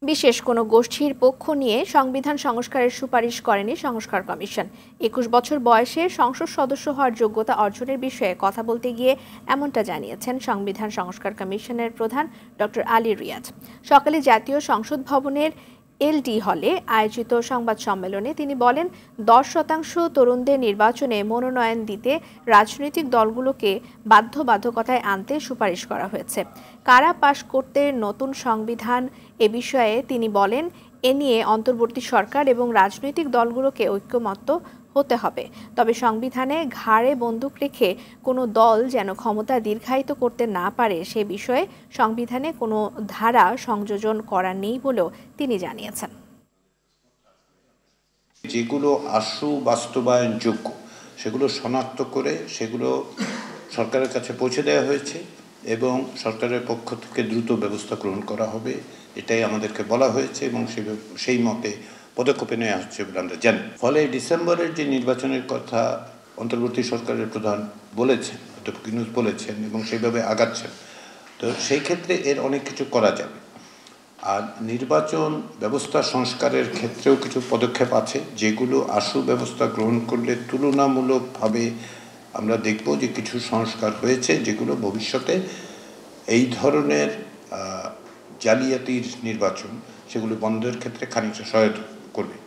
বিশেষ কোনো গোষ্ঠীর পক্ষ নিয়ে সংবিধান সংস্কারের সুপারিশ করেনি সংস্কার কমিশন। ২১ বছর বয়সে সংসদ সদস্য হওয়ার যোগ্যতা অর্জনের বিষয়ে কথা বলতে গিয়ে এমনটা জানিয়েছেন সংবিধান সংস্কার কমিশনের প্রধান ডক্টর আলী রিয়াজ। সকালে জাতীয় সংসদ ভবনের এলডি হলে আয়োজিত সংবাদ সম্মেলনে তিনি বলেন, ১০% তরুণদের নির্বাচনে মনোনয়ন দিতে রাজনৈতিক দলগুলোকে বাধ্যবাধকতায় আনতে সুপারিশ করা হয়েছে। কারা পাশ করতে নতুন সংবিধান এ বিষয়ে তিনি বলেন, এ নিয়ে অন্তর্বর্তী সরকার এবং রাজনৈতিক দলগুলোকে ঐক্যমত্য হতে হবে। তবে সংবিধানে ঘাড়ে বন্দুক রেখে কোনো দল যেন ক্ষমতা দীর্ঘায়িত করতে না পারে সে বিষয়ে সংবিধানে কোনো ধারা সংযোজন করা নেই বলেও তিনি জানিয়েছেন। যেগুলো আশু বাস্তবায়নযোগ্য সেগুলো শনাক্ত করে সেগুলো সরকারের কাছে পৌঁছে দেওয়া হয়েছে এবং সরকারের পক্ষ থেকে দ্রুত ব্যবস্থা গ্রহণ করা হবে, এটাই আমাদেরকে বলা হয়েছে এবং সেই মতে পদক্ষেপ নেওয়া হচ্ছে বলে আমরা জানি। ফলে ডিসেম্বরের যে নির্বাচনের কথা অন্তর্বর্তী সরকারের প্রধান বলেছেন, অধ্যাপক ইউনূস বলেছেন এবং সেইভাবে আগাচ্ছেন, তো সেই ক্ষেত্রে এর অনেক কিছু করা যাবে। আর নির্বাচন ব্যবস্থা সংস্কারের ক্ষেত্রেও কিছু পদক্ষেপ আছে যেগুলো আশু ব্যবস্থা গ্রহণ করলে তুলনামূলকভাবে আমরা দেখব যে কিছু সংস্কার হয়েছে যেগুলো ভবিষ্যতে এই ধরনের জালিয়াতির নির্বাচন সেগুলো বন্ধের ক্ষেত্রে খানিকটা সহায়তা করবে।